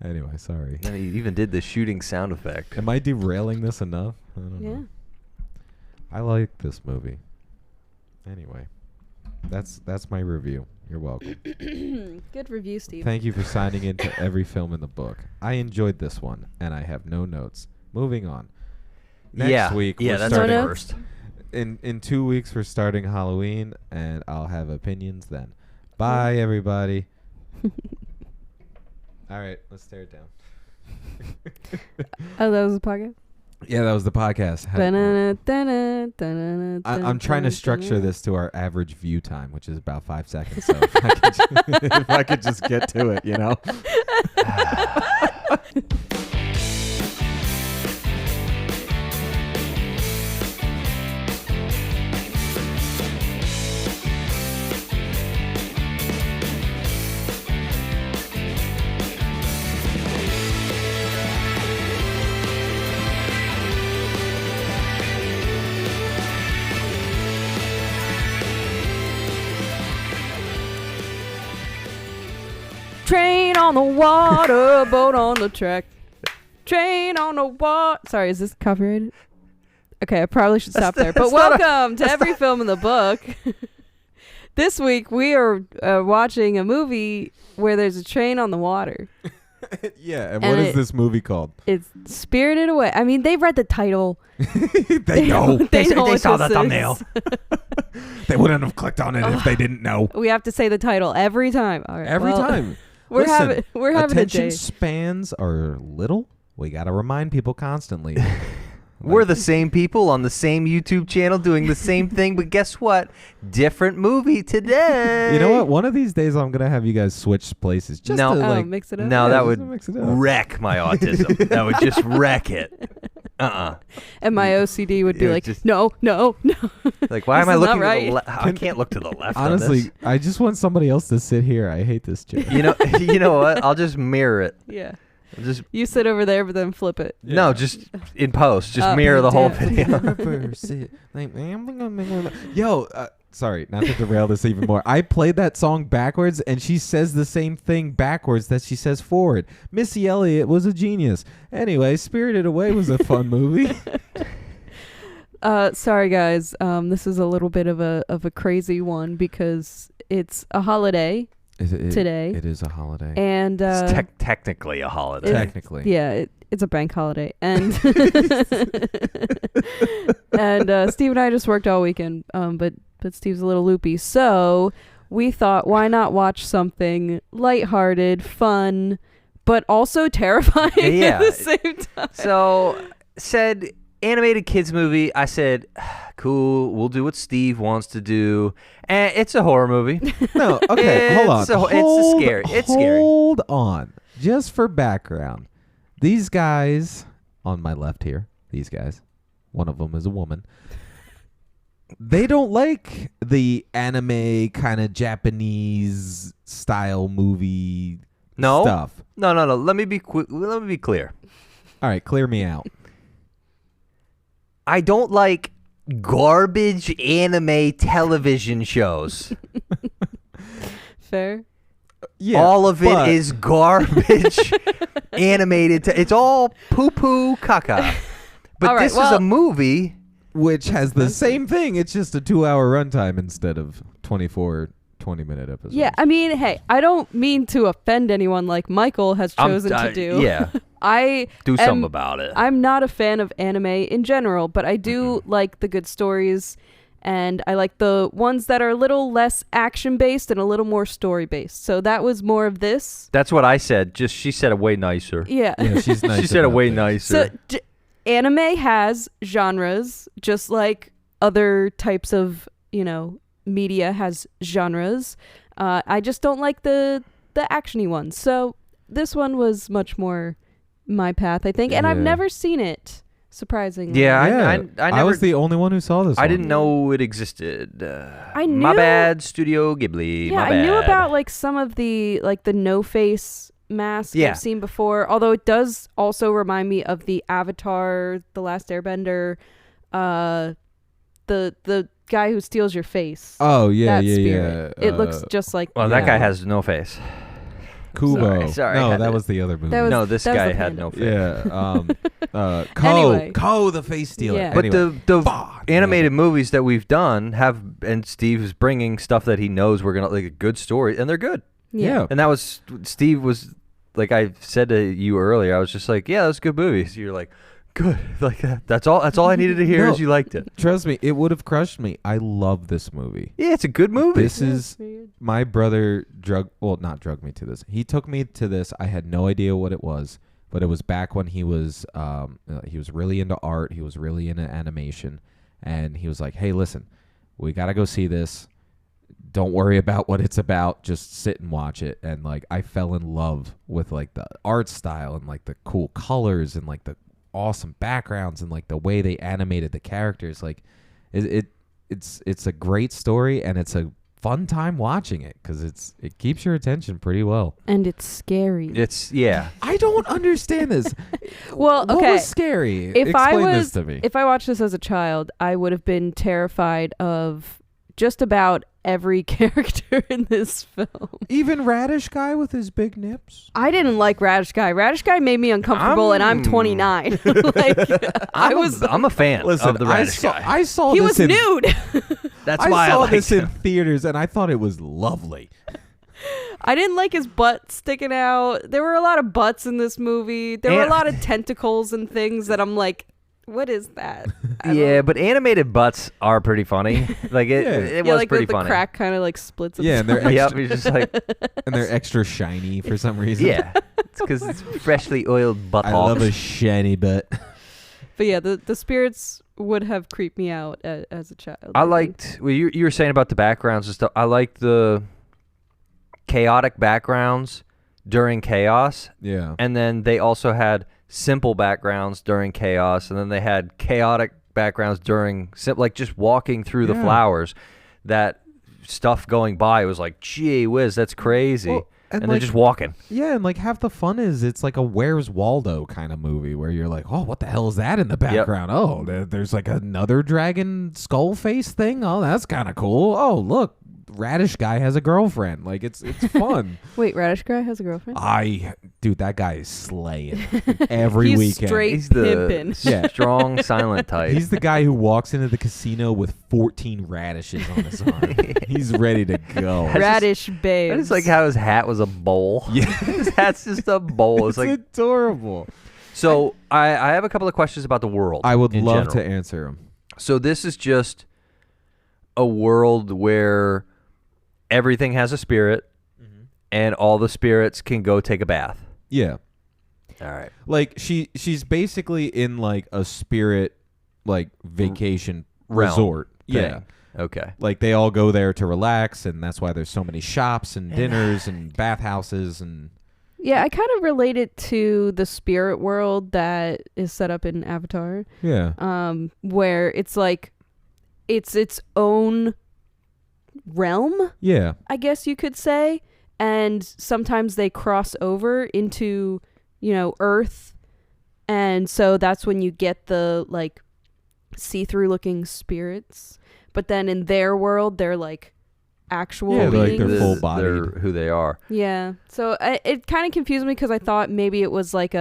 Anyway, sorry. No, you even did the shooting sound effect. Am I derailing this enough? I don't know. I like this movie. Anyway, that's my review. You're welcome. Good review, Steve. Thank you for signing into every film in the book. I enjoyed this one, and I have no notes. Moving on. Next week, we're that's starting the worst. In 2 weeks, we're starting Halloween, and I'll have opinions then. Bye, everybody. All right, let's tear it down. Oh, that was the podcast? Yeah, that was the podcast. I'm trying to structure this to our average view time, which is about 5 seconds. So if I could just get to it, you know? Train on the water, boat on the track. Train on the water. Sorry, is this copyrighted? Okay, I probably should stop there. But welcome to every film in the book. This week we are watching a movie where there's a train on the water. Yeah, and what is this movie called? It's Spirited Away. I mean, they read the title. They know. They saw the thumbnail. They wouldn't have clicked on it if they didn't know. We have to say the title every time. All right, every time. We're having attention a day. spans are little. We got to remind people constantly. We're the same people on the same YouTube channel doing the same thing, but guess what? Different movie today. You know what? One of these days I'm going to have you guys switch places. Just to mix it up. No, yeah, that would wreck my autism. That would just wreck it. And my OCD would be like, just, no. Like, why am I looking to the left? I can't look to the left. Honestly, I just want somebody else to sit here. I hate this chair. You know what? I'll just mirror it. Yeah. Just you sit over there, but then flip it. Yeah. No, just in post. Just mirror the whole video. Reverse it. Yo, sorry, not to derail this even more. I played that song backwards, and she says the same thing backwards that she says forward. Missy Elliott was a genius. Anyway, Spirited Away was a fun movie. Sorry, guys. This is a little bit of a crazy one because it's a holiday. Today. It is a holiday. And it's technically a holiday. Technically. Yeah, it's a bank holiday. And and Steve and I just worked all weekend, but Steve's a little loopy. So we thought, why not watch something lighthearted, fun, but also terrifying at the same time? So said animated kids movie. I said, cool, we'll do what Steve wants to do. And it's a horror movie. No, okay, hold on. It's scary. It's scary. Hold on. Just for background. These guys on my left here, these guys, one of them is a woman. They don't like the anime kind of Japanese style movie stuff. No. Let me be clear. All right, clear me out. I don't like garbage anime television shows. Fair. Yeah, all of it is garbage animated. It's all poo-poo caca. But this is a movie which has the same thing. It's just a 2-hour runtime instead of 24 20-minute episodes. Yeah, I mean, hey, I don't mean to offend anyone like Michael has chosen to do. Yeah. I do something about it. I'm not a fan of anime in general, but I do like the good stories, and I like the ones that are a little less action-based and a little more story-based. So that was more of this. That's what I said. Just she said it way nicer. Yeah. She's nice. She said it way nicer. So anime has genres, just like other types of, media has genres. I just don't like the actiony ones. So this one was much more my path, I think, and I've never seen it. Surprisingly. Yeah, I was the only one who saw this. I didn't know it existed. I knew. My bad, Studio Ghibli. Yeah, my bad. I knew about like some of the no face mask I've seen before. Although it does also remind me of the Avatar, The Last Airbender, the guy who steals your face. Oh yeah, that spirit. It looks just like. Well, that guy has no face. Kubo. Sorry, I no, had that to- was the other movie. That was- No, this that was guy the had panda. no face. Yeah. Anyway. Ko the face stealer. Yeah. But Anyway. the Fuck. animated movies that we've done have, and Steve is bringing stuff that he knows we're gonna like a good story, and they're good. Yeah. And that was Steve was like I said to you earlier. I was just like, yeah, that's good movies. You're like, good. Like that's all. That's all I needed to hear No. is you liked it. Trust me, it would have crushed me. I love this movie. Yeah, it's a good movie. This is my brother not drugged me to this. He took me to this. I had no idea what it was, but it was back when he was really into art. He was really into animation, and he was like, "Hey, listen, we got to go see this. Don't worry about what it's about. Just sit and watch it." And like I fell in love with like the art style and like the cool colors and like the awesome backgrounds and like the way they animated the characters. Like it's a great story, and it's a fun time watching it because it keeps your attention pretty well. And it's scary. Yeah. I don't understand this. Well, What okay. was scary? If I Explain was, this to me. if I watched this as a child, I would have been terrified of just about every character in this film. Even Radish Guy with his big nips. I didn't like Radish Guy. Radish Guy made me uncomfortable, and I'm 29. Like I'm a fan Listen, of the Radish guy. I saw he this was in, nude. That's I why saw I liked this in him. theaters, and I thought it was lovely. I didn't like his butt sticking out. There were a lot of butts in this movie. There were a And- lot of tentacles and things that I'm like, what is that? I Yeah, don't- but animated butts are pretty funny. Like it, Yeah. it yeah, was like pretty the funny. crack kind of like splits. Yeah, and they're itself. Yep, extra, you're just like, and they're extra shiny for some reason. yeah, it's because it's freshly oiled butt I hawks. love a shiny butt. But yeah, the spirits would have creeped me out as a child. I think. liked. Well, you were saying about the backgrounds and stuff. I liked the chaotic backgrounds during chaos, Yeah. and then they also had simple backgrounds during chaos, and then they had chaotic backgrounds during like just walking through the Yeah. flowers. That stuff going by was like, gee whiz, that's crazy. Well, and and they're like- just walking. Yeah, and like half the fun is it's like a Where's Waldo kind of movie where you're like, oh, what the hell is that in the background? Oh, there's like another dragon skull face thing. Oh, that's kind of cool. Oh, look, Radish Guy has a girlfriend. Like it's fun. Wait, Radish Guy has a girlfriend? Dude, that guy is slaying every He's weekend. straight He's the pimpin'. Yeah. strong, silent type. He's the guy who walks into the casino with 14 radishes on his arm. He's ready to go. just- Radish babes. I just like how his hat was a bowl. Yeah. His hat's just a bowl. It's It's like adorable. so. I have a couple of questions about the world. I would in love general. to answer him. So this is just a world where everything has a spirit, and all the spirits can go take a bath. Yeah. All right. Like she's basically in like a spirit like vacation Realm resort. thing. Yeah. Okay. Like they all go there to relax, and that's why there's so many shops and dinners and bathhouses and Yeah, I kind of relate it to the spirit world that is set up in Avatar, where it's like it's its own realm, yeah. I guess you could say, and sometimes they cross over into, Earth, and so that's when you get the like see-through looking spirits. But then in their world, they're like actual Yeah, they're like beings. they're full-bodied. They're who they are. Yeah. So it kind of confused me because I thought maybe it was like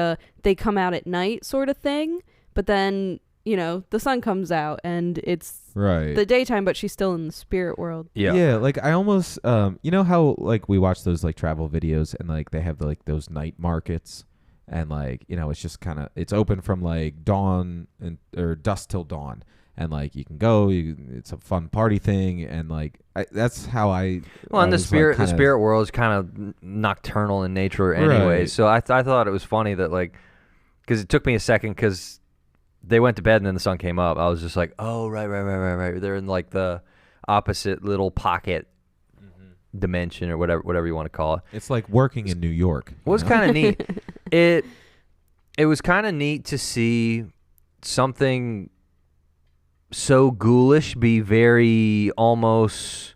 they come out at night sort of thing. But then, the sun comes out and it's Right. the daytime, but she's still in the spirit world. Yeah. Yeah, like I almost you know how like we watch those like travel videos and like they have like those night markets and like, it's just kind of it's open from like dawn or dusk till dawn. And like you can go, it's a fun party thing, and like that's how I. Well, and I the was, like, spirit, the kinda- spirit world is kind of nocturnal in nature, anyway. Right. So I thought it was funny that like, because it took me a second because they went to bed and then the sun came up. I was just like, oh right. They're in like the opposite little pocket dimension or whatever you want to call it. It's like working in New York. It was kind of neat. It was kind of neat to see something so ghoulish be very almost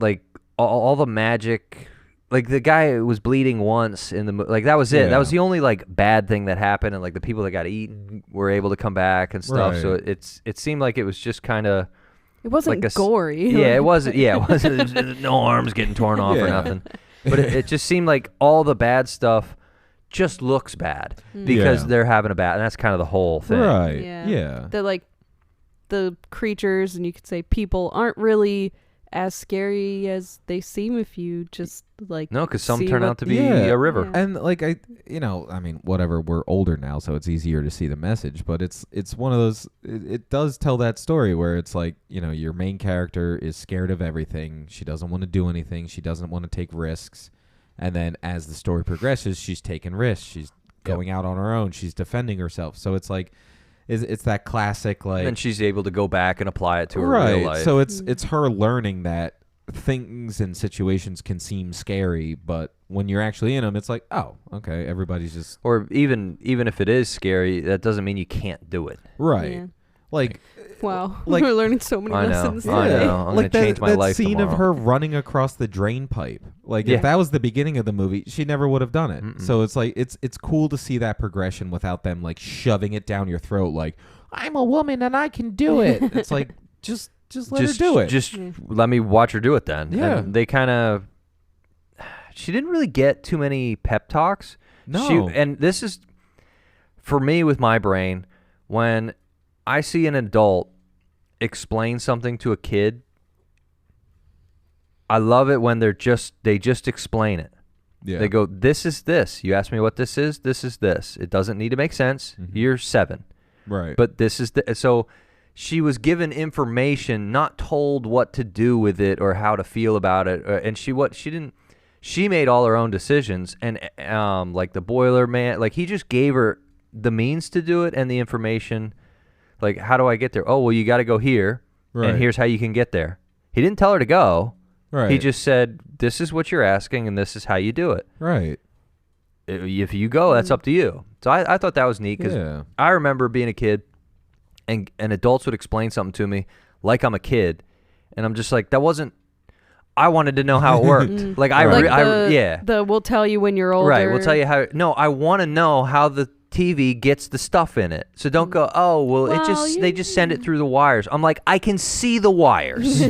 like all the magic. Like the guy was bleeding once in the like that was it. Yeah. That was the only like bad thing that happened, and like the people that got eaten were able to come back and stuff. Right. So it seemed like it was just kind of It wasn't Like gory. yeah, it wasn't. Yeah, it wasn't. No arms getting torn off or Yeah. nothing. But it just seemed like all the bad stuff just looks bad because they're having a bad, and that's kind of the whole thing. Right. Yeah. Yeah. They're like the creatures, and you could say people aren't really as scary as they seem if you just like No, because some see turn what- out to be Yeah. a river. Yeah. And like I mean, whatever. We're older now, so it's easier to see the message. But it's one of those. It does tell that story where it's like, your main character is scared of everything. She doesn't want to do anything. She doesn't want to take risks. And then as the story progresses, she's taking risks. She's going out on her own. She's defending herself. So it's like, it's that classic like. And she's able to go back and apply it to her right. real life. So it's her learning that things and situations can seem scary, but when you're actually in them, it's like, oh, okay, everybody's just or even if it is scary, that doesn't mean you can't do it. right. Yeah. Like, Wow. like- We're learning so many I know. lessons I today. know. I'm like gonna change my that life scene of tomorrow. her running across the drain pipe. Like, Yeah. if that was the beginning of the movie, she never would have done it. Mm-mm. So it's like it's cool to see that progression without them like shoving it down your throat. Like, I'm a woman and I can do it. It's like just let her do it. Just Yeah. let me watch her do it then. Yeah. And they kind of. She didn't really get too many pep talks. No. And this is, for me with my brain, when I see an adult explain something to a kid, I love it when they just explain it. Yeah. They go, this is this. You ask me what this is this. It doesn't need to make sense. Mhm. You're 7. right. But this is so she was given information, not told what to do with it or how to feel about it. And she made all her own decisions. And like the boiler man, like he just gave her the means to do it and the information. Like, how do I get there? Oh, well, you got to go here, Right. and here's how you can get there. He didn't tell her to go. right. He just said, this is what you're asking, and this is how you do it. right. If you go, that's up to you. So I thought that was neat because Yeah. I remember being a kid and adults would explain something to me like I'm a kid, and I'm just like, that wasn't. I wanted to know how it worked. Like The we'll tell you when you're older. right. We'll tell you how. No, I want to know how the TV gets the stuff in it. So don't go, oh, well, they just send it through the wires. I'm like, I can see the wires.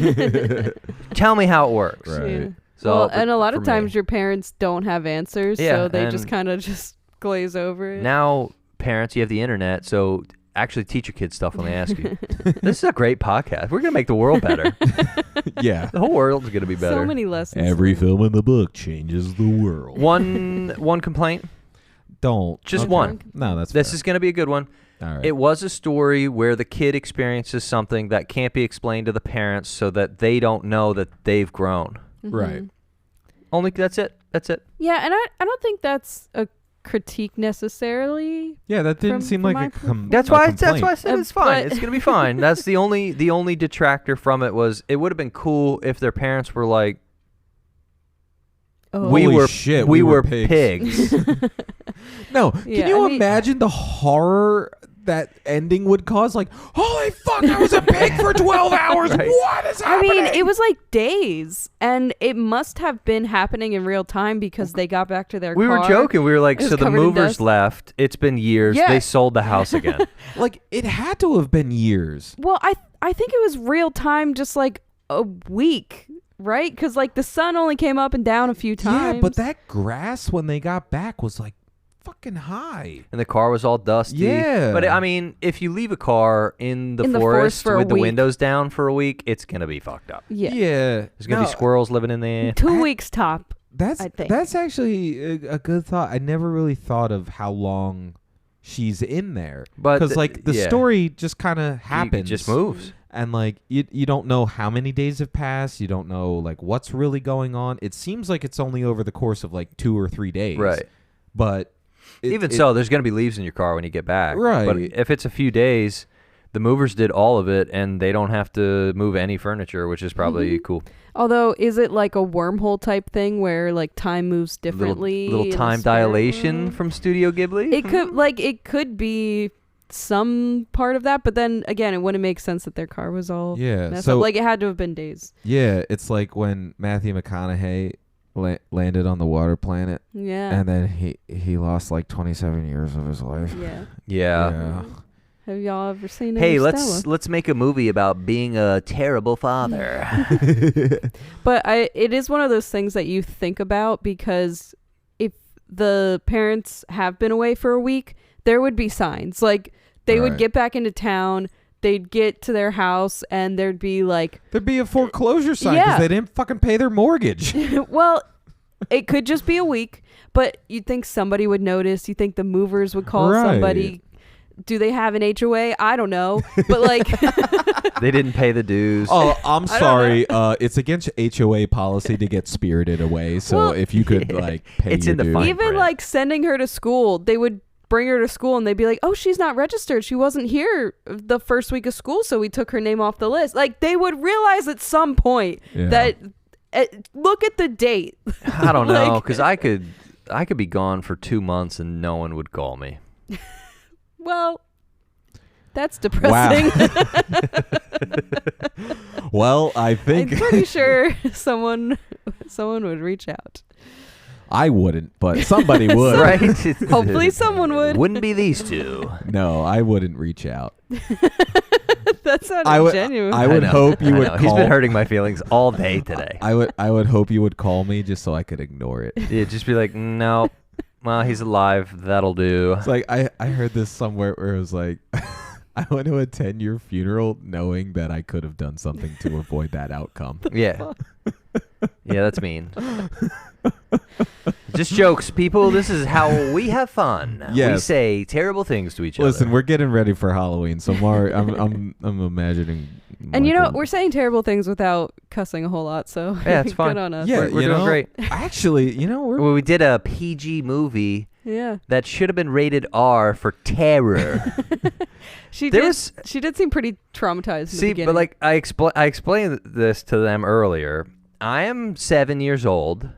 Tell me how it works. Right. Yeah. So Well, and a lot for of times me. your parents don't have answers, Yeah, so they just and- kind of just glaze over it. Now, parents, you have the internet, so actually teach your kids stuff when they ask you. This is a great podcast. We're going to make the world better. Yeah. The whole world's going to be better. So many lessons. Every film in the book changes the world. One complaint. Don't. Just Okay. one. No, that's This fair. is going to be a good one. All right. It was a story where the kid experiences something that can't be explained to the parents so that they don't know that they've grown. Mhm. Right. Only that's it. That's it. Yeah, and I don't think that's a critique necessarily. Yeah, that didn't From- seem from like my a point- That's a why I complaint. said it's fine. but- It's gonna be fine. That's the only detractor from it was it would have been cool if their parents were like, Oh. Holy shit, we we were were pigs. No, Yeah, can you I mean- imagine the horror that ending would cause? Like, holy fuck, I was a pig for 12 hours. Right. What is I happening? mean, it was like days, and it must have been happening in real time because they got back to their We car. were joking. We were like, It was so the covered in movers dust. left. It's been years. Yeah. They sold the house again. Like, it had to have been years. Well, I think it was real time, just like a week, right? Because like the sun only came up and down a few times. Yeah, but that grass when they got back was like fucking high. And the car was all dusty. Yeah. But I mean, if you leave a car in the In the forest forest for a with the week. windows down for a week, it's going to be fucked up. yeah, There's going to be squirrels living in there. 2 weeks top. That's I think. that's actually a good thought. I never really thought of how long she's in there. But Because like the yeah. story just kind of It happens. just moves. And like you don't know how many days have passed. You don't know like what's really going on. It seems like it's only over the course of like 2 or 3 days. Right. But Even so, there's going to be leaves in your car when you get back. Right. But if it's a few days, the movers did all of it, and they don't have to move any furniture, which is probably cool. Although, is it like a wormhole type thing where like time moves differently? Little in the time spirit dilation world? from Studio Ghibli. It could be some part of that, but then again, it wouldn't make sense that their car was all yeah. messed So up. Like it had to have been days. yeah, it's like when Matthew McConaughey landed on the water planet, Yeah. and then he lost like 27 years of his life. Yeah. Yeah. Have y'all ever seen Hey, Interstellar? let's make a movie about being a terrible father. But it is one of those things that you think about, because if the parents have been away for a week, there would be signs. Like, they would get back into town, they'd get to their house, and there'd be like... There'd be a foreclosure sign because they didn't fucking pay their mortgage. Well, it could just be a week, but you'd think somebody would notice. You think the movers would call somebody. Do they have an HOA? I don't know. But like... They didn't pay the dues. Oh, I'm sorry. It's against HOA policy to get spirited away. So if you could like pay It's your in the dues. fine Even print. like sending her to school, they would bring her to school and they'd be like, oh, she's not registered. She wasn't here the first week of school, so we took her name off the list. Like, they would realize at some point that... look at the date. I don't know, because I could be gone for 2 months and no one would call me. Well, that's depressing. Wow. Well, I think I'm pretty sure someone would reach out. I wouldn't, but somebody would. Right? Hopefully someone would. Wouldn't be these two. No, I wouldn't reach out. That sounded I genuine. I would know. hope you I would know. call. He's been hurting my feelings all day today. I would hope you would call me just so I could ignore it. Yeah, just be like, no, well, he's alive. That'll do. It's like I heard this somewhere where it was like I went to attend your funeral knowing that I could have done something to avoid that outcome. Yeah. Yeah, that's mean. Just jokes, people. This is how we have fun. We Yes. say terrible things to each Listen, other. we're getting ready for Halloween, so I'm imagining. and you know, Michael- we're saying terrible things without cussing a whole lot, so Yeah, it's fine. good on us. Yeah, we're you doing know, great. Actually, you know, we're Well, we did a PG movie Yeah. that should have been rated R for terror. She There did. was- She did seem pretty traumatized. In the See, beginning. but like I explained this to them earlier. I am 7 years old,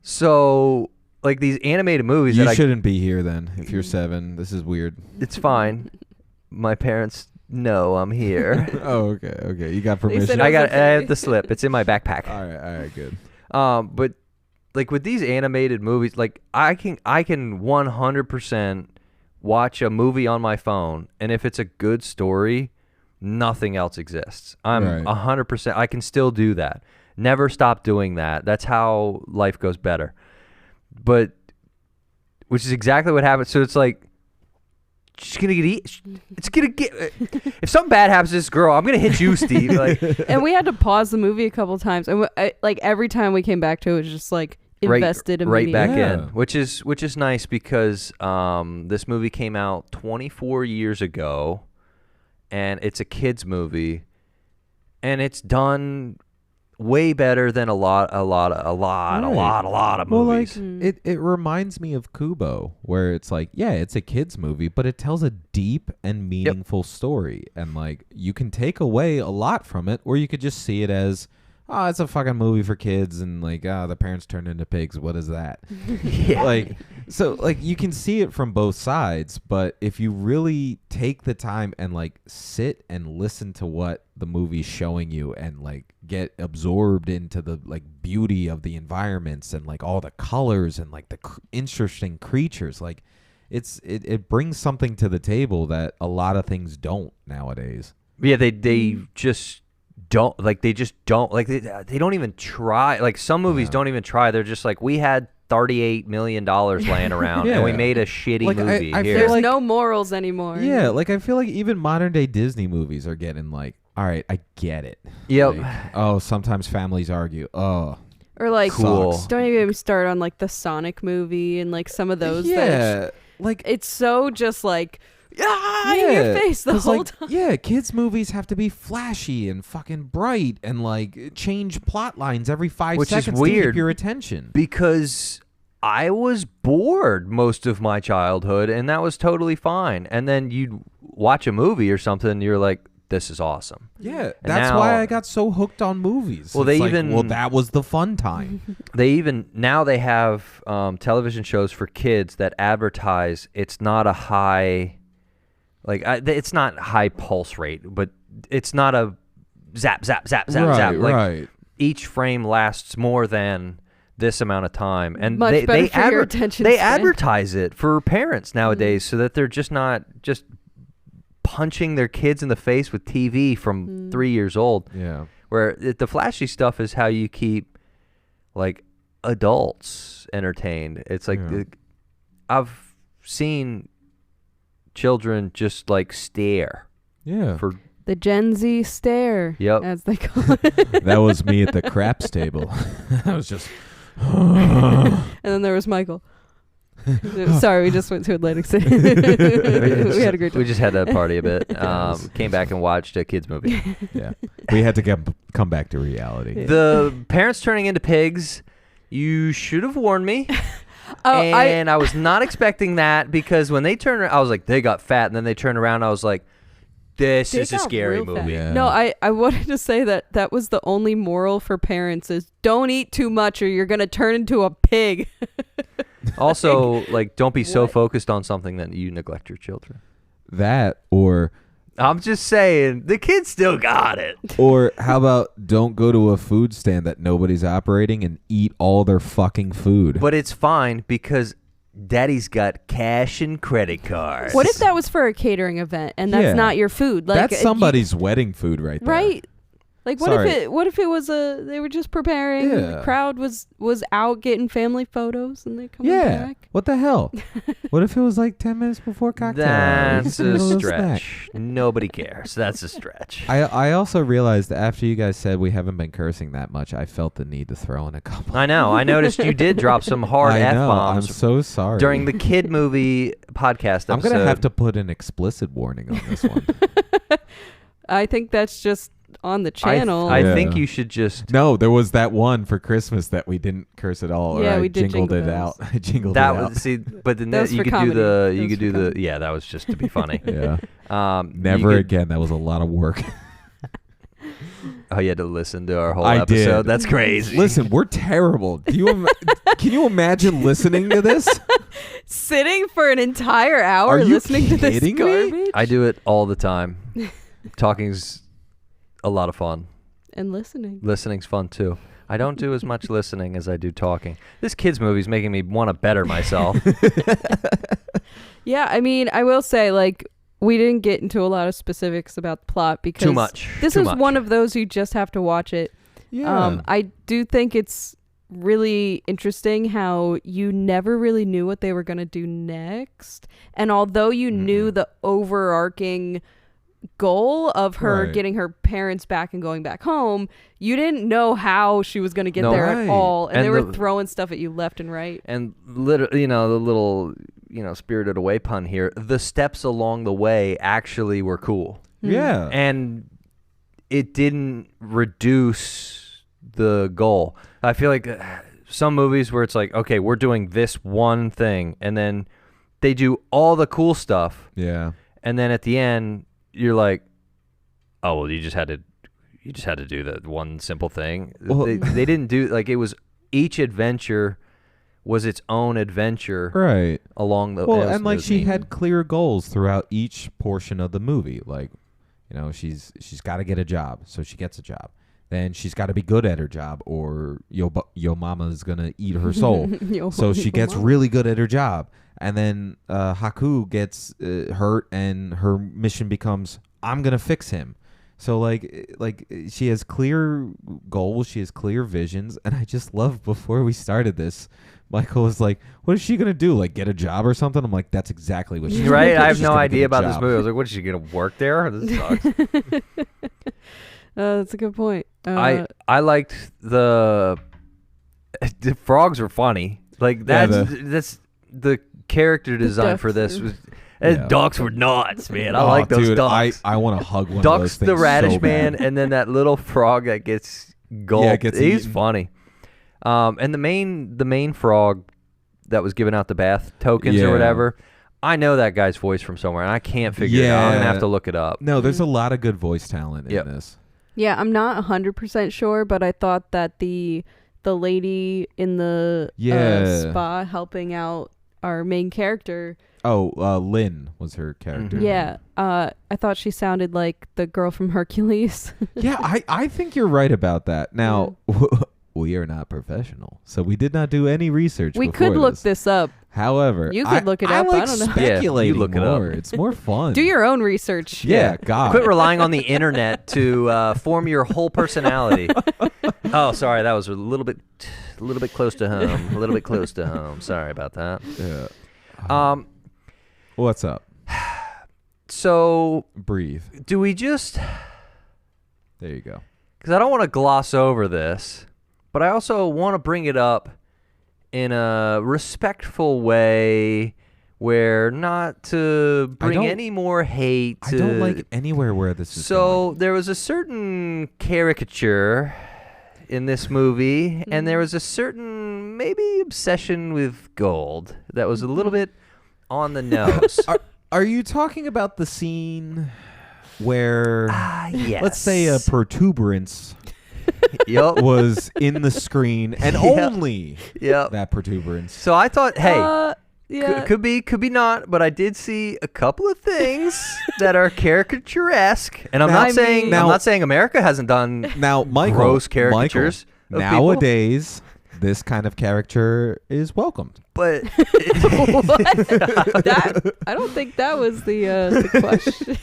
so like these animated movies you that shouldn't be here then if you're 7. This is weird. it's fine. My parents know I'm here. Oh, okay. You got They said permission. it I was okay. have the slip. It's in my backpack. All right, good. But like with these animated movies, like I can 100% watch a movie on my phone, and if it's a good story, nothing else exists. I'm Right. 100%. I can still do that. Never stop doing that. That's how life goes better. But which is exactly what happened. So it's like she's gonna get it's gonna get if something bad happens to this girl, I'm gonna hit you, Steve. Like and we had to pause the movie a couple times, and like every time we came back to it, it was just like invested right back immediately. in, which is nice because this movie came out 24 years ago, and it's a kids movie, and it's done way better than a lot of Well, like movies. it reminds me of Kubo, where it's like, yeah, it's a kids movie, but it tells a deep and meaningful story, and like you can take away a lot from it, or you could just see it as, oh, it's a fucking movie for kids, and like, the parents turned into pigs. What is that? Yeah. Like, so like you can see it from both sides, but if you really take the time and like sit and listen to what the movie's showing you and like get absorbed into the like beauty of the environments and like all the colors and like the interesting creatures, like it brings something to the table that a lot of things don't nowadays. Yeah, they just don't like. They just don't like. They don't even try. Like some movies don't even try. They're just like, we had $38 million laying around, and we Yeah. made a shitty Like, movie. I here. feel There's like- no morals anymore. Yeah, like I feel like even modern day Disney movies are getting like, all right, I get it. Yep. Like, oh, sometimes families argue. Oh, Or like, Cool. sucks. don't even start on like the Sonic movie and like some of those. that Yeah, like it's so just like in your face the 'cause, whole like, time. yeah, kids movies have to be flashy and fucking bright and like change plot lines every 5 Which is seconds to weird. keep your attention. Because I was bored most of my childhood, and that was totally fine. And then you'd watch a movie or something, and you're like, this is awesome. Yeah, that's now- why I got so hooked on movies. Well, It's they like, even- well, that was the fun time. They have television shows for kids that advertise it's not a high, like it's not high pulse rate, but it's not a zap, zap, zap, zap, right, zap. Like right. each frame lasts more than this amount of time, and Much they better for your attention they span. advertise it for parents nowadays so that they're just not just punching their kids in the face with TV from 3 years old. Yeah. Where the flashy stuff is how you keep like adults entertained. It's like I've seen children just like stare. Yeah. For the Gen Z stare, as they call it. That was me at the craps table. I was just. And then there was Michael. Sorry, we just went to Atlantic City. We had a great time. We just had to party a bit. Came back and watched a kids movie. Yeah, we had to come back to reality. Yeah. The parents turning into pigs. You should have warned me. I was not expecting that because when they turned around, I was like, they got fat, and then they turned around, I was like, this is a scary movie. Yeah. No, I wanted to say that was the only moral for parents is don't eat too much or you're going to turn into a pig. Also, like, don't be so focused on something that you neglect your children. That or... I'm just saying, the kids still got it. Or how about don't go to a food stand that nobody's operating and eat all their fucking food. But it's fine because Daddy's got cash and credit cards. What if that was for a catering event and that's not your food? Like that's somebody's wedding food right there. Right. Like what if it was they were just preparing, the crowd was out getting family photos and they come back? What the hell? What if it was like 10 minutes before cocktail hour? That's a stretch. Nobody cares. That's a stretch. I also realized after you guys said we haven't been cursing that much, I felt the need to throw in a couple. I know. I noticed you did drop some hard F-bombs. I'm so sorry. During the kid movie podcast episode. I'm going to have to put an explicit warning on this one. I think that's just on the channel. I think you should just... No, there was that one for Christmas that we didn't curse at all. Yeah, or we I did jingled it out. I jingled that it out. Was, see, but then that you could comedy. do the yeah, that was just to be funny. Yeah. Never again. That was a lot of work. Oh, you had to listen to our whole I episode? did. That's crazy. Listen, we're terrible. Can you imagine listening to this? Sitting for an entire hour Are you listening to this kidding me? garbage? I do it all the time. Talking's a lot of fun. And listening. Listening's fun too. I don't do as much listening as I do talking. This kids movie's making me want to better myself. Yeah, I mean, I will say, like, we didn't get into a lot of specifics about the plot because Too much. This is one of those you just have to watch it. Yeah. I do think it's really interesting how you never really knew what they were going to do next. And although you knew the overarching goal of her getting her parents back and going back home, you didn't know how she was going to get there at all. And they were throwing stuff at you left and right. And literally, the little, Spirited Away pun here, the steps along the way actually were cool. Yeah. And it didn't reduce the goal. I feel like some movies where it's like, okay, we're doing this one thing, and then they do all the cool stuff. Yeah. And then at the end, you're like, oh, well, you just had to do that one simple thing. Well, they didn't do, like, it was each adventure was its own adventure right along the and like she had clear goals throughout each portion of the movie. Like, she's got to get a job, so she gets a job. Then she's got to be good at her job, or yo mama's gonna eat her soul. So she gets really good at her job, and then Haku gets hurt, and her mission becomes, I'm gonna fix him. So like she has clear goals, she has clear visions, and I just love, before we started this, Michael was like, what is she going to do? Like, get a job or something? I'm like, that's exactly what she's right? I have she's no gonna idea about job. this movie. I was like, what, is she going to work there? This sucks. That's a good point. I liked the frogs were funny. Like, that's the character design for this was... Ducks were nuts, man. I like those ducks. I want to hug one Ducks, of those things the radish so man, bad. and then that little frog that gets gulped. He's funny. And the main frog that was giving out the bath tokens or whatever, I know that guy's voice from somewhere, and I can't figure it out. I'm going to have to look it up. No, there's a lot of good voice talent in this. Yeah, I'm not 100% sure, but I thought that the lady in the spa helping out our main character... Lynn was her character. Mm-hmm. Yeah. I thought she sounded like the girl from Hercules. Yeah, I think you're right about that. Now, we are not professional, so we did not do any research. We before could look this up. However, You could look it up. I like I don't know. speculating Yeah, you look it up. more. It's more fun. Do your own research. Yeah, God. Quit relying on the internet to form your whole personality. Oh, sorry, that was a little bit close to home. A little bit close to home. Sorry about that. Yeah. What's up? So Breathe. do we just? There you go. Because I don't want to gloss over this, but I also want to bring it up in a respectful way, where not to bring any more hate. I don't like anywhere where this is So going. there was a certain caricature in this movie, and there was a certain maybe obsession with gold that was a little bit on the nose. Are you talking about the scene where, Yes. let's say, a protuberance Yep. was in the screen, and Yep. only Yep. that protuberance? So I thought, hey, Yeah. could be not, but I did see a couple of things that are caricaturesque, and I'm Now- not saying now- I'm not saying America hasn't done Now, Michael, gross caricatures of people. nowadays, this kind of caricature is welcomed. but That I don't think that was the question.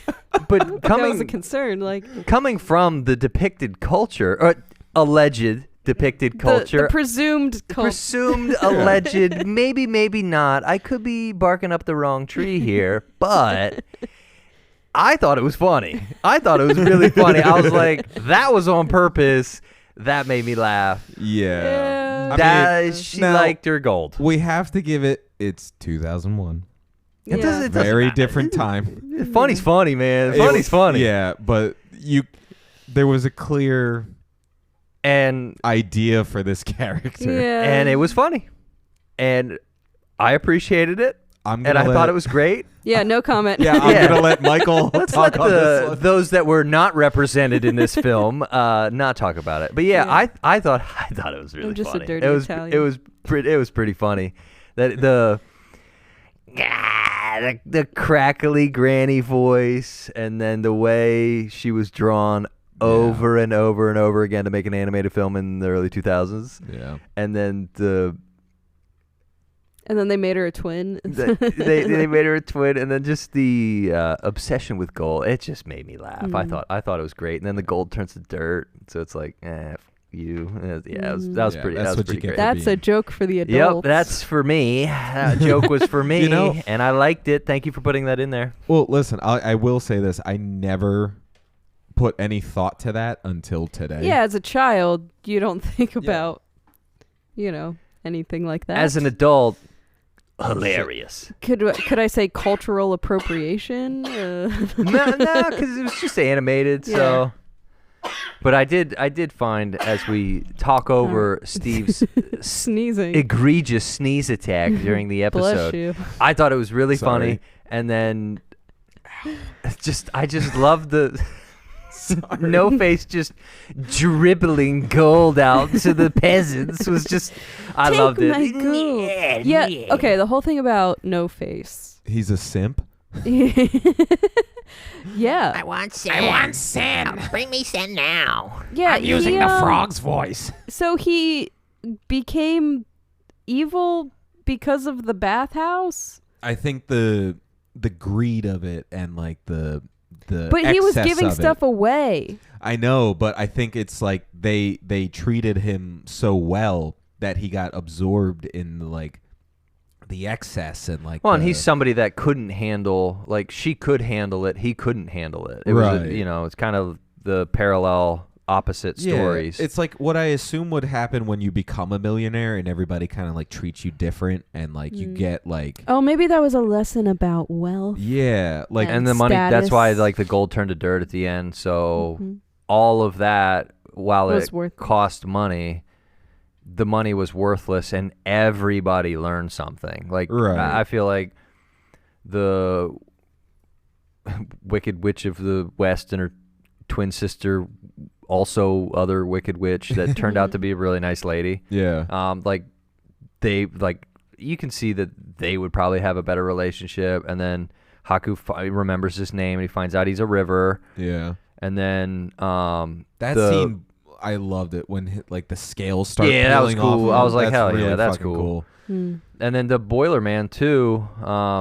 but That was a coming concern. Like coming from the depicted culture or alleged depicted culture. the presumed culture. Presumed, alleged, maybe not. I could be barking up the wrong tree here, but I thought it was funny. I thought it was really funny. I was like, that was on purpose. That made me laugh. Yeah. She now- liked her gold. We have to give it. It's 2001. Yeah. It doesn't Very matter. different time. Funny's funny, man. It Funny's was- funny. Yeah, but there was a clear And idea for this character. Yeah. and it was funny. And I appreciated it. I'm And gonna I let- thought it was great. Yeah, no comment. Yeah, I'm Yeah. gonna let Michael Let's talk let on this one. those that were not represented in this film not talk about it. But yeah, Yeah. I thought it was really I'm just a funny. dirty it was Italian. it was pretty funny. That the crackly granny voice, and then the way she was drawn over and over and over again to make an animated film in the early 2000s, Yeah. and then And then they made her a twin. they made her a twin, and then just the obsession with gold. It just made me laugh. I thought it was great, and then the gold turns to dirt, so it's like, you. Yeah, that was Yeah, pretty. that's That was what you pretty get great. for That's a being- joke for the Yep, adults. that's for me. That joke was for me, You know- and I liked it. Thank you for putting that in there. Well, listen, I will say this. I never put any thought to that until today. Yeah, as a child, you don't think about, anything like that. As an adult, hilarious. could I say cultural appropriation? no, because it was just animated. So, but I did find as we talk over Steve's Sneezing. egregious sneeze attack during the Bless episode, you. I thought it was really Sorry. funny, and then I just loved the. No Face just dribbling gold out to the peasants was just I Take loved it. my gold. Yeah. Okay. The whole thing about No Face. He's a simp. Yeah. I want sand. Bring me sand now. Yeah. I'm using he, the frog's voice. So he became evil because of the bathhouse. I think the greed of it and like the But he was excess giving of stuff it. away. I know, but I think it's like they treated him so well that he got absorbed in like the excess and like. Well, and the- he's somebody that couldn't handle, like, she could handle it, he couldn't handle it. It was, Right. it's kind of the parallel opposite stories. Yeah, it's like what I assume would happen when you become a millionaire and everybody kind of like treats you different and like you get like. Oh, maybe that was a lesson about wealth. Yeah, like and the money, that's why status. like the gold turned to dirt at the end. So Mhm. all of that, while Was it worth- cost money, the money was worthless and everybody learned something. Like, Right. I feel like the Wicked Witch of the West and her twin sister, also other Wicked Witch that turned out to be a really nice lady. yeah. Like they you can see that they would probably have a better relationship, and then Haku remembers his name and he finds out he's a river, Yeah. and then That the- scene, I loved it when like the scales start. Yeah, that was peeling off cool. of I him. was like, That's hell really yeah, that's fucking cool. Mm. And then the Boiler Man too.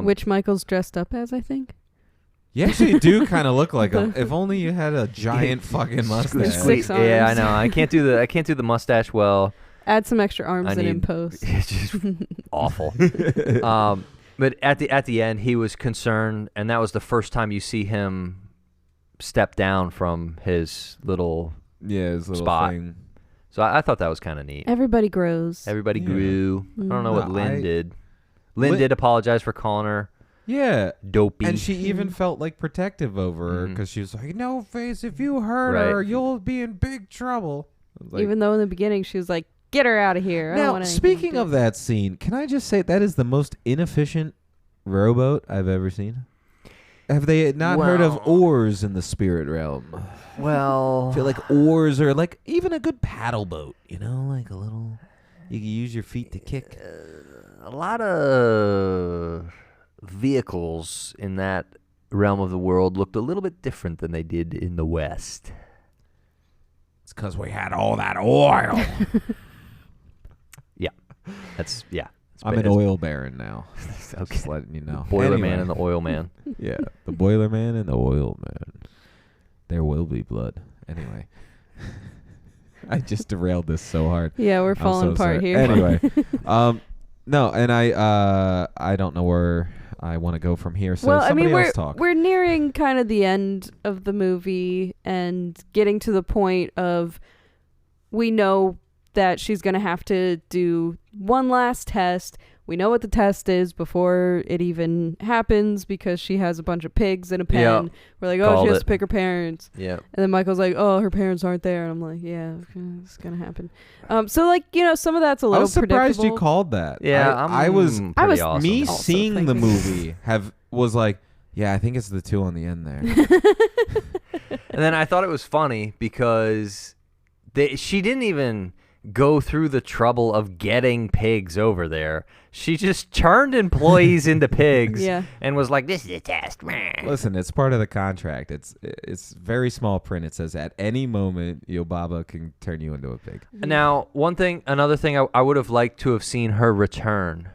Which Michael's dressed up as, I think. You actually do kind of look like him. If only you had a giant fucking mustache. Six Yeah, I arms. know. I can't do the mustache well. Add some extra arms in need- post. It's just awful. But at the end, he was concerned, and that was the first time you see him step down from his little. Yeah, his little spot. thing. So I thought that was kind of neat. Everybody grows. Everybody Yeah. grew. I don't know what No, Lynn I- did. Lynn Lynn- did apologize for calling her Yeah. dopey. And she even felt like protective over her Mhm. because she was like, "No, Face, if you hurt Right. her, you'll be in big trouble." I was like, Even though in the beginning she was like, "Get her out of here." I don't now, want anything to speaking do of with that scene, can I just say that is the most inefficient rowboat I've ever seen? Have they not heard of Well- oars in the spirit realm? well, I feel like oars are like even a good paddle boat, you know, like a little. You can use your feet to kick. a lot of vehicles in that realm of the world looked a little bit different than they did in the West. It's because we had all that oil. That's yeah. I'm an oil baron now. Okay. Just letting you know. Boiler Anyway. Man and the Oil Man. Yeah, the Boiler Man and the Oil Man. There will be blood. Anyway. I just derailed this so hard. Yeah, we're I'm falling so apart sorry. here. Anyway. No, and I don't know where I want to go from here, so well, I somebody mean, else talk. we're nearing kind of the end of the movie and getting to the point of we know that she's going to have to do one last test. We know what the test is before it even happens because she has a bunch of pigs in a pen. Yep. We're like, oh, Called she has it. to pick her parents. Yeah. And then Michael's like, oh, her parents aren't there. And I'm like, yeah, it's going to happen. So, like, you know, some of that's a I little was surprised you predictable. called that. Yeah, I was pretty I was- awesome. me Also seeing the thinking- movie was like, yeah, I think it's the 2 on the end there. And then I thought it was funny because she didn't even go through the trouble of getting pigs over there. She just turned employees into pigs Yeah. and was like, this is a test. Meh." Listen, it's part of the contract. It's very small print. It says at any moment Yobaba can turn you into a pig. Now, another thing I would have liked to have seen her return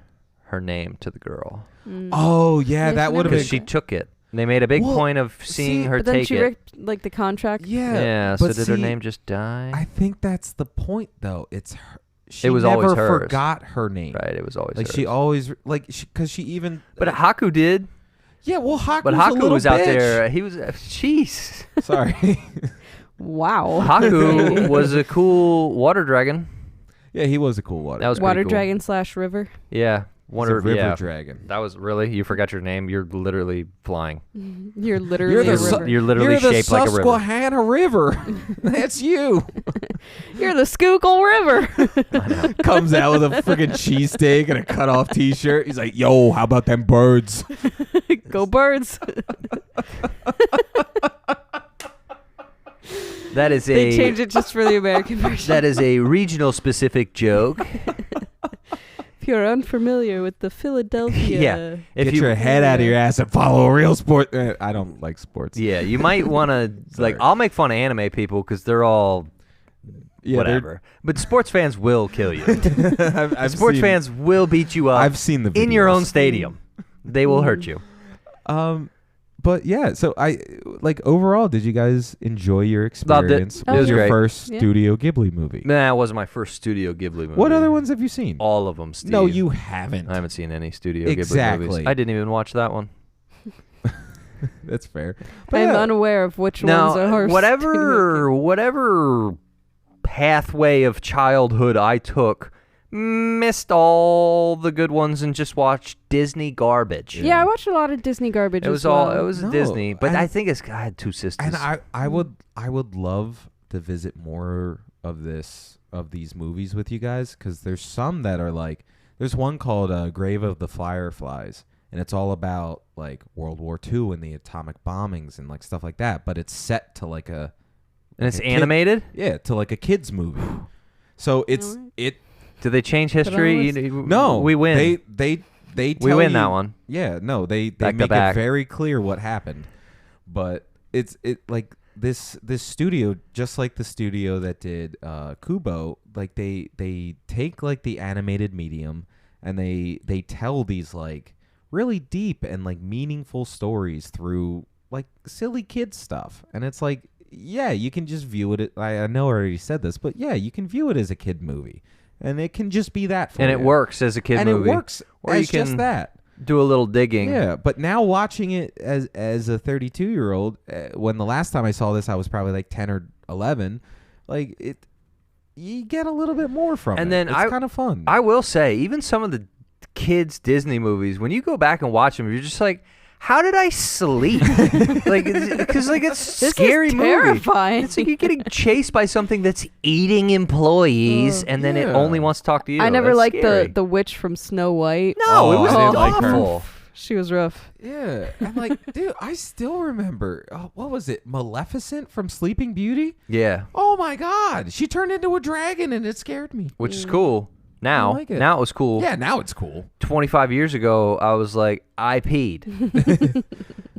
her name to the girl. Oh yeah, Yeah, that she would have never been. Because she took it. They made a big Well, point of seeing see, her But then take she it. ripped, like, the contract. Yeah, So but did her see, name just die? I think that's the point, though. It's her. She It was never always hers. forgot her name. Right, it was always Like hers. she always because she even. But Haku did. Yeah, well, Haku's But a Haku little was out bitch. there. He was. Jeez. Sorry. Wow. Haku was a cool water dragon. Yeah, he was a cool water. That was Water pretty cool. dragon / river. Yeah. He's a river yeah. dragon. That was really. You forgot your name. You're literally flying. You're literally You're a the river. You're literally the shaped like a river. Susquehanna River. That's you. You're the Schuylkill River. Comes out with a freaking cheesesteak and a cut off T-shirt. He's like, "Yo, how about them birds?" Go birds. That is They changed it just for the American version. That is a regional specific joke. If you're unfamiliar with the Philadelphia. Yeah. If Get you, your head out of your ass and follow a real sport. I don't like sports. Yeah, you might want to like. Sorry. I'll make fun of anime people because they're all Yeah, whatever. But sports fans will kill you. I've Sports seen, fans will beat you up. I've seen the videos. in your own stadium. They will hurt you. But yeah, so I like overall. Did you guys enjoy your Loved it. experience? It was with your great. first Yeah. Studio Ghibli movie. Nah, it wasn't my first Studio Ghibli movie. What other ones have you seen? All of them, Steve. No, you haven't. I haven't seen any Studio Exactly. Ghibli movies. I didn't even watch that one. That's fair. I am yeah. unaware of which ones are Now, horse. whatever pathway of childhood I took, missed all the good ones and just watched Disney garbage. Yeah, I watched a lot of Disney garbage. It was as well. all. It was No, Disney, but and- I think I had two sisters. And I would love to visit more of these movies with you guys because there's some that are like there's one called Grave of the Fireflies and it's all about like World War II and the atomic bombings and like stuff like that, but it's set to like a and it's a kid- animated. to like a kids movie. So it's Alright. it Did they change history? Put on no we win. They we tell win you- that one. Yeah, no, they Back to make back. it very clear what happened, but it like this studio, just like the studio that did Kubo, like they take like the animated medium and they tell these like really deep and like meaningful stories through like silly kid stuff. And it's like, yeah, you can just view it. I know I already said this, but yeah, you can view it as a kid movie, and it can just be that for you. And it works as a kid movie. And it works or as you can just that. Do a little digging. Yeah, but now watching it as a 32-year-old, when the last time I saw this, I was probably like 10 or 11. Like you get a little bit more from it. And then it's kind of fun. I will say, even some of the kids' Disney movies, when you go back and watch them, you're just like, how did I sleep? Like, because like it's This scary is movie. terrifying. It's like you're getting chased by something that's eating employees, and then it Yeah. only wants to talk to you. I never That's liked scary. the witch from Snow White. No, it was I didn't like her. awful. She was rough. Yeah, I'm like, dude, I still remember. What was it? Maleficent from Sleeping Beauty? Yeah, Oh my God, she turned into a dragon, and it scared me. which is cool. Now, like it. now it was cool. Yeah, now it's cool. 25 years ago, I was like, I peed.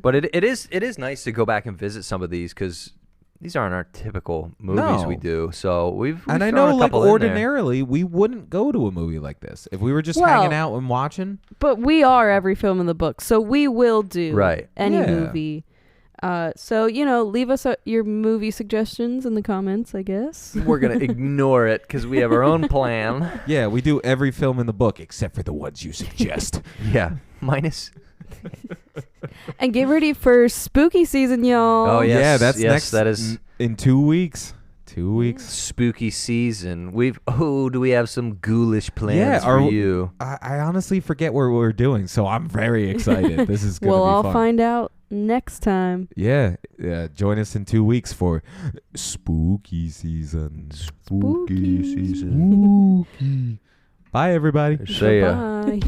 But it is nice to go back and visit some of these because these aren't our typical movies No. we do. So we've And I thrown know, a like, couple in there. ordinarily, we wouldn't go to a movie like this if we were just Well- hanging out and watching. But we are every film in the book, so we will do Right. any Yeah. movie. So, leave us your movie suggestions in the comments, I guess. We're going to ignore it because we have our own plan. Yeah, we do every film in the book except for the ones you suggest. Yeah. Minus. And get ready for spooky season, y'all. Oh, yes. Yeah, that's yes, next. that is in 2 weeks. 2 weeks. spooky season. Do we have some ghoulish plans Yeah, for you? I honestly forget what we're doing, so I'm very excited. This is gonna We'll be all fun. find out next time. Yeah, join us in 2 weeks for spooky season. Spooky Spooky. Bye, everybody. See ya. Bye.